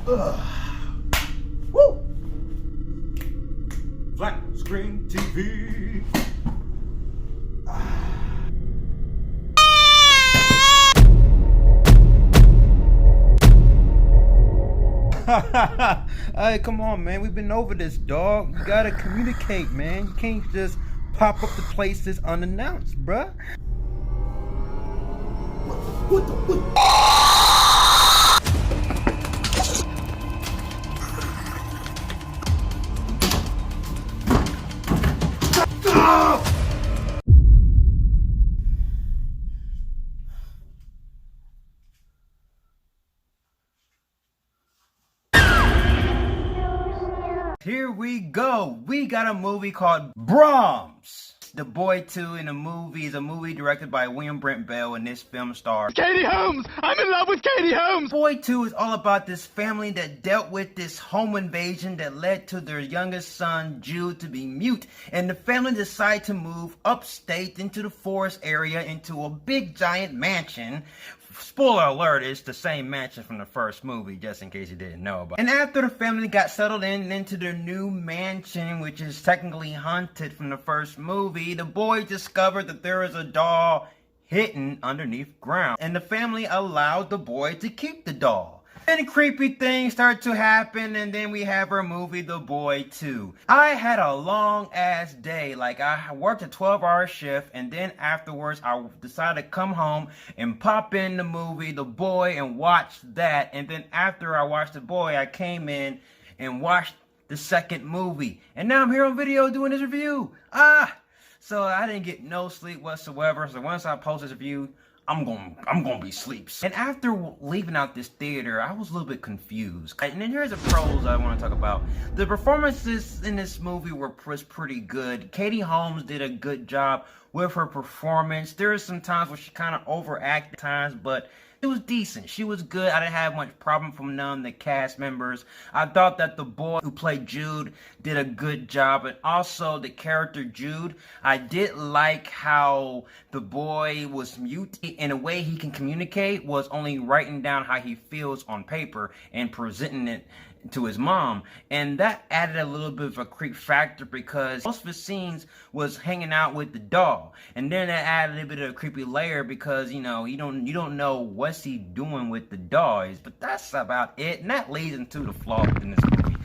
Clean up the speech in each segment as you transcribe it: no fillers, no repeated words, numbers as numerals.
Woo! Flat screen TV. Hey, come on, man. We've been over this, dog. You gotta communicate, man. You can't just pop up to places unannounced, bruh. Here we go. We got a movie called Brahms. The Boy 2 in the movie is a movie directed by William Brent Bell, and this film stars Katie Holmes! I'm in love with Katie Holmes! Boy 2 is all about this family that dealt with this home invasion that led to their youngest son, Jude, to be mute. And the family decided to move upstate into the forest area into a big giant mansion. Spoiler alert, it's the same mansion from the first movie, just in case you didn't know about it. And after the family got settled into their new mansion, which is technically haunted from the first movie, the boy discovered that there is a doll hidden underneath ground. And the family allowed the boy to keep the doll. And creepy things start to happen, and then we have our movie, The Boy 2. I had a long ass day. Like, I worked a 12-hour shift, and then afterwards I decided to come home and pop in the movie, The Boy, and watch that. And then after I watched The Boy, I came in and watched the second movie. And now I'm here on video doing this review. So I didn't get no sleep whatsoever. So once I post this review, I'm gonna be asleep. And after leaving out this theater, I was a little bit confused. And then here's the pros I want to talk about. The performances in this movie was pretty good. Katie Holmes did a good job with her performance. There are some times where she kind of overacted at times, but it was decent. She was good. I didn't have much problem from none of the cast members. I thought that the boy who played Jude did a good job. And also the character Jude, I did like how the boy was mute. And the way he can communicate was only writing down how he feels on paper and presenting it to his mom. And that added a little bit of a creep factor because most of the scenes was hanging out with the doll. And then that added a little bit of a creepy layer because, you know, you don't know what's he doing with the dolls. But that's about it. And that leads into the flaw in this movie.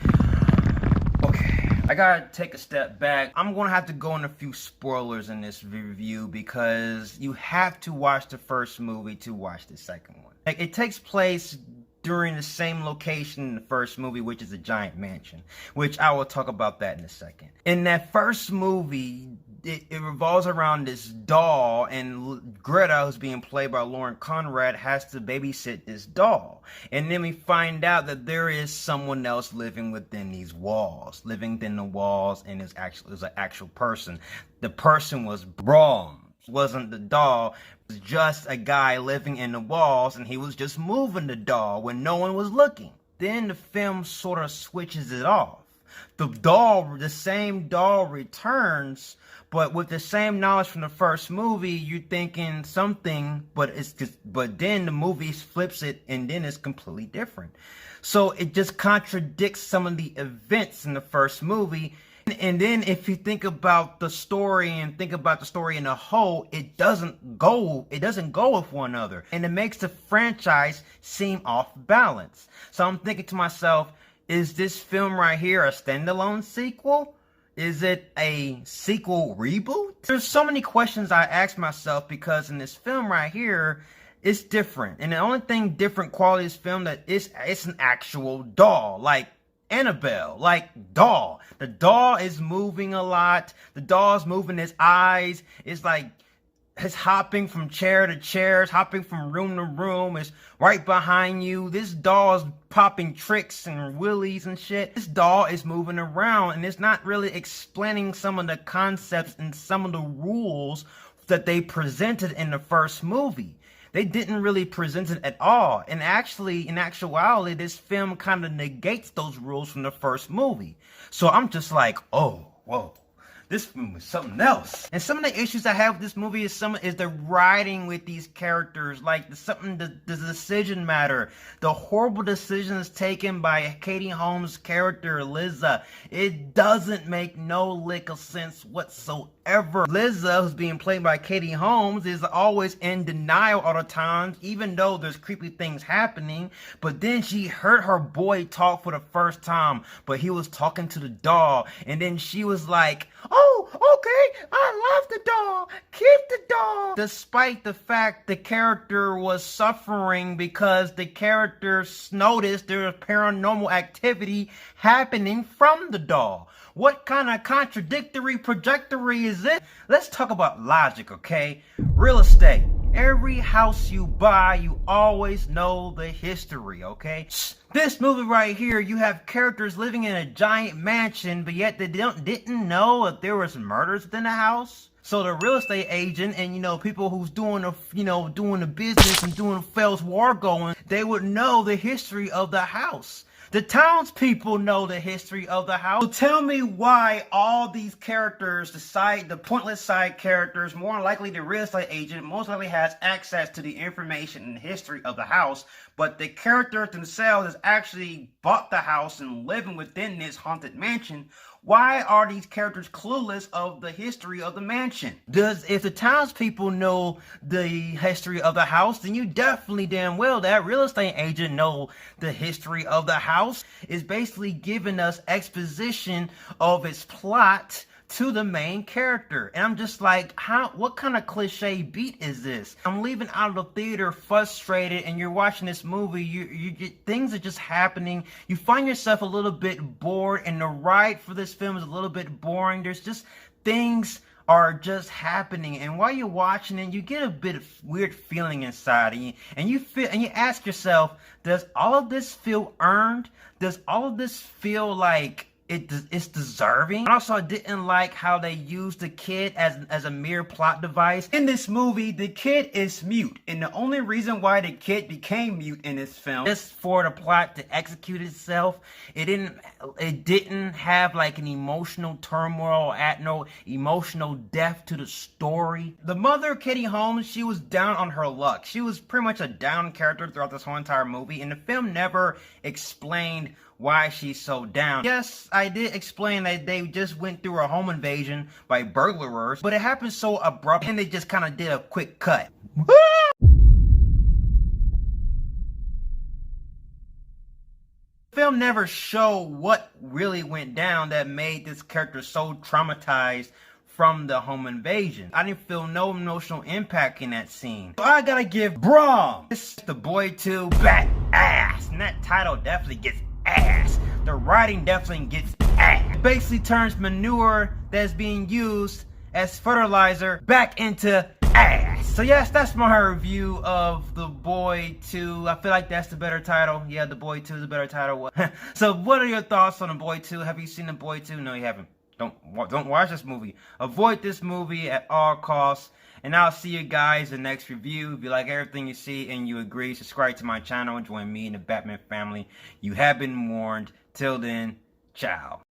Okay, I gotta take a step back. I'm gonna have to go on a few spoilers in this review because you have to watch the first movie to watch the second one. Like, it takes place during the same location in the first movie, which is a giant mansion, which I will talk about that in a second. In that first movie, it revolves around this doll, and Greta, who's being played by Lauren Conrad, has to babysit this doll. And then we find out that there is someone else living within these walls, living within the walls, and is an actual person. The person was Brahms. Wasn't the doll. It was just a guy living in the walls, and he was just moving the doll when no one was looking. Then the film sort of switches it off. The same doll returns, but with the same knowledge from the first movie, you're thinking something, but then the movie flips it, and then it's completely different. So it just contradicts some of the events in the first movie. And then if you think about the story and think about the story in a whole, it doesn't go with one another. And it makes the franchise seem off balance. So I'm thinking to myself, is this film right here a standalone sequel? Is it a sequel reboot? There's so many questions I ask myself because in this film right here, it's different. And the only thing different quality is film that it's an actual doll. Like Annabelle, like doll. The doll is moving a lot. The doll's moving his eyes. It's like it's hopping from chair to chair. It's hopping from room to room. It's right behind you. This doll's popping tricks and willies and shit. This doll is moving around, and it's not really explaining some of the concepts and some of the rules that they presented in the first movie. They didn't really present it at all. And actually, in actuality, this film kind of negates those rules from the first movie. So I'm just like, oh, whoa. This movie was something else. And some of the issues I have with this movie is the writing with these characters, like the decision matter, the horrible decisions taken by Katie Holmes' character Liza. It doesn't make no lick of sense whatsoever. Liza, who's being played by Katie Holmes, is always in denial all the time, even though there's creepy things happening. But then she heard her boy talk for the first time, but he was talking to the doll, and then she was like, "Oh, okay, I love the doll. Keep the doll." Despite the fact the character was suffering because the characters noticed there was paranormal activity happening from the doll. What kind of contradictory trajectory is this? Let's talk about logic, okay? Real estate. Every house you buy, you always know the history, okay? This movie right here, you have characters living in a giant mansion, but yet they didn't know if there was murders within the house. So the real estate agent and, people who's doing the business and doing the Fells War going, they would know the history of the house. The townspeople know the history of the house. So tell me why all these characters, the pointless side characters, more likely the real estate agent, most likely has access to the information and history of the house, but the characters themselves has actually bought the house and living within this haunted mansion. Why are these characters clueless of the history of the mansion? If the townspeople know the history of the house, then you definitely damn well that real estate agent know the history of the house. Is basically giving us exposition of its plot to the main character. And I'm just like, what kind of cliche beat is this? I'm leaving out of the theater frustrated, and you're watching this movie, you get things are just happening. You find yourself a little bit bored, and the ride for this film is a little bit boring. There's just things are just happening, and while you're watching it, you get a bit of weird feeling inside, and you ask yourself, does all of this feel earned? Does all of this feel like it's deserving? Also, I didn't like how they used the kid as a mere plot device. In this movie, the kid is mute, and the only reason why the kid became mute in this film is for the plot to execute itself. It didn't have like an emotional turmoil, no emotional depth to the story. The mother, Katie Holmes, she was down on her luck. She was pretty much a down character throughout this whole entire movie, and the film never explained why she's so down. Yes, I did explain that they just went through a home invasion by burglars, but it happened so abrupt, and they just kind of did a quick cut. The film never showed what really went down that made this character so traumatized from the home invasion. I didn't feel no emotional impact in that scene. So I gotta give Brahms, the boy to bat ass, and that title definitely gets ass. The writing definitely gets ass. It basically turns manure that's being used as fertilizer back into ass. So yes, that's my review of The Boy 2. I feel like that's the better title. Yeah, The Boy 2 is a better title. So what are your thoughts on The Boy 2? Have you seen The Boy 2? No, you haven't. Don't watch this movie. Avoid this movie at all costs. And I'll see you guys in the next review. If you like everything you see and you agree, subscribe to my channel and join me in the Batman family. You have been warned. Till then, ciao.